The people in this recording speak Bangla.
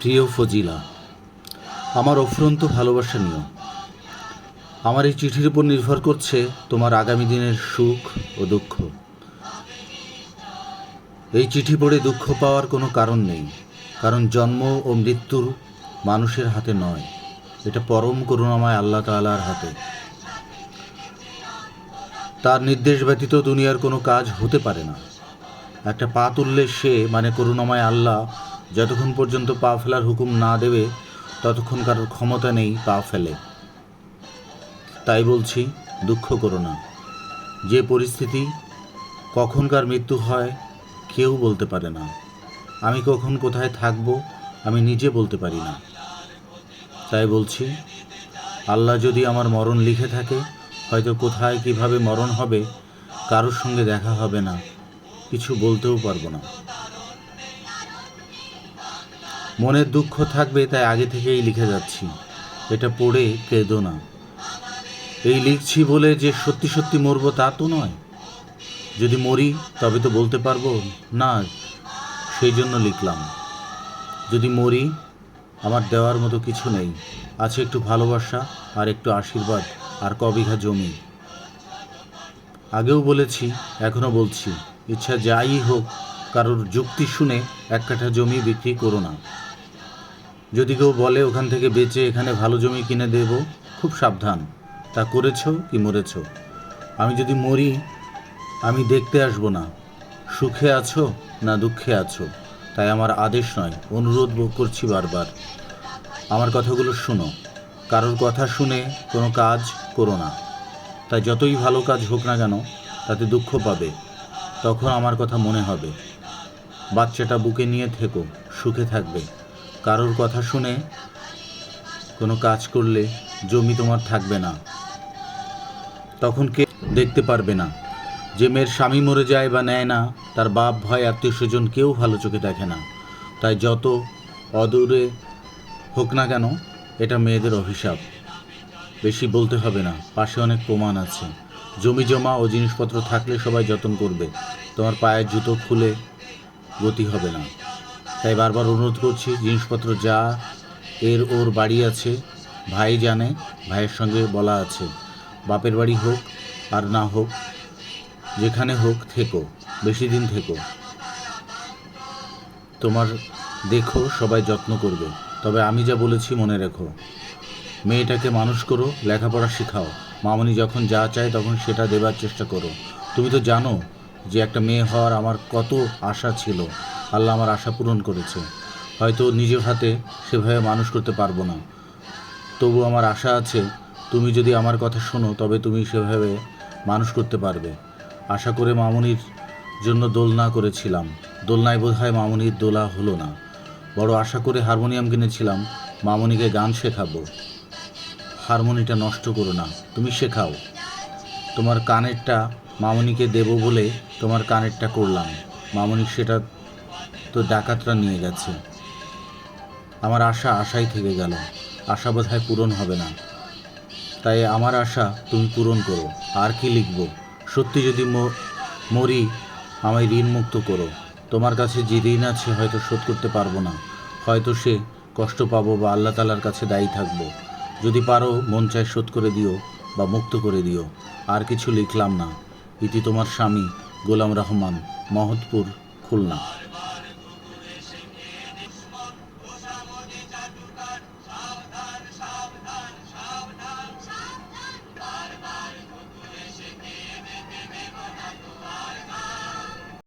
প্রিয় ফজিলা, আমার অফুরন্ত ভালোবাসা নিও। আমার এই চিঠির উপর নির্ভর করছে তোমার আগামী দিনের সুখ ও দুঃখ। এই চিঠি পড়ে দুঃখ পাওয়ার কোনো কারণ নেই, কারণ জন্ম ও মৃত্যুর মানুষের হাতে নয়, এটা পরম করুণাময় আল্লাহ তাআলার হাতে। তার নির্দেশ ব্যতীত দুনিয়ার কোনো কাজ হতে পারে না। একটা পা তুললে সে মানে করুণাময় আল্লাহ যতক্ষণ পর্যন্ত পা ফেলার হুকুম না দেবে ততক্ষণ কারোর ক্ষমতা নেই পা ফেলে। তাই বলছি, দুঃখ করো না। যে পরিস্থিতি কখনকার মৃত্যু হয় কেউ বলতে পারে না। আমি কখন কোথায় থাকবো আমি নিজে বলতে পারি না। তাই বলছি, আল্লাহ যদি আমার মরণ লিখে থাকে, হয়তো কোথায় কিভাবে মরণ হবে কারোর সঙ্গে দেখা হবে না, কিছু বলতেও পারবো না। মনের দুঃখ থাকবে, তাই আগে থেকেই লিখে যাচ্ছি। এটা পড়ে কেঁদো না। এই লিখছি বলে যে সত্যি সত্যি মরবো তা তো নয়। যদি মরি তবে তো বলতে পারবো না, সেই জন্য লিখলাম। যদি মরি, আমার দেওয়ার মতো কিছু নেই, আছে একটু ভালোবাসা আর একটু আশীর্বাদ আর কবিঘা জমি। আগেও বলেছি, এখনও বলছি, ইচ্ছা যাই হোক, কারোর যুক্তি শুনে এক কাঠা জমি বিক্রি করো না। যদি কেউ বলে ওখান থেকে বেচে এখানে ভালো জমি কিনে দেব, খুব সাবধান, তা করেছো কি মরেছো। আমি যদি মরি, আমি দেখতে আসবো না সুখে আছো না দুঃখে আছো। তাই আমার আদেশ নয়, অনুরোধ করছি বারবার, আমার কথাগুলো শোনো। কারোর কথা শুনে কোনো কাজ করো না। তাই যতই ভালো কাজ হোক না কেন, তাতে দুঃখ পাবে, তখন আমার কথা মনে হবে। বাচ্চাটা বুকে নিয়ে থেকো, সুখে থাকবে। কারোর কথা শুনে কোনো কাজ করলে জমি তোমার থাকবে না, তখন কে দেখতে পারবে না। যে মেয়ের স্বামী মরে যায় বা নেয় না, তার বাপ ভাই আত্মীয় স্বজন কেউ ভালো চোখে দেখে না। তাই যত অদূরে হোক না কেন, এটা মেয়েদের অভিশাপ। বেশি বলতে হবে না, পাশে অনেক প্রমাণ আছে। জমি জমা ও জিনিসপত্র থাকলে সবাই যত্ন করবে, তোমার পায়ের জুতো খুলে গতি হবে না। তাই বারবার অনুরোধ করছি, জিনিসপত্র যা এর ওর বাড়ি আছে, ভাই জানে, ভাইয়ের সঙ্গে বলা আছে। বাপের বাড়ি হোক আর না হোক, যেখানে হোক থেকো, বেশি দিন থেকো। তোমার দেখো সবাই যত্ন করবে, তবে আমি যা বলেছি মনে রেখো। মেয়েটাকে মানুষ করো, লেখাপড়া শেখাও। মামনি যখন যা চায় তখন সেটা দেবার চেষ্টা করো। তুমি তো জানো যে একটা মেয়ে হওয়ার আমার কত আশা ছিল। আল্লাহ আমার আশা পূরণ করেছে। হয়তো নিজের হাতে সেভাবে মানুষ করতে পারবো না, তবু আমার আশা আছে তুমি যদি আমার কথা শোনো তবে তুমি সেভাবে মানুষ করতে পারবে। আশা করে মামনির জন্য দোলনা করেছিলাম, দোলনায় বোধহয় মামনির দোলা হলো না। বড় আশা করে হারমোনিয়াম কিনেছিলাম, মামনিকে গান শেখাবো। হারমোনিটা নষ্ট করো না, তুমি শেখাও। তোমার কানেরটা মামনিকে দেব বলে তোমার কানেরটা করলাম, মামনি সেটা তো ডাকাতরা নিয়ে গেছে। আমার আশা আশাই থেকে গেল, আশা বোধহয় পূরণ হবে না। তাই আমার আশা তুমি পূরণ করো। আর কি লিখব? সত্যি যদি মরি, আমায় ঋণ মুক্ত করো। তোমার কাছে যে ঋণ আছে হয়তো শোধ করতে পারবো না, হয়তো সে কষ্ট পাবো বা আল্লাহ তাআলার কাছে দায়ী থাকবো। যদি পারো মন চায় শোধ করে দিও বা মুক্ত করে দিও। আর কিছু লিখলাম না। ইতি তোমার স্বামী গোলাম রহমান, মহৎপুর, খুলনা।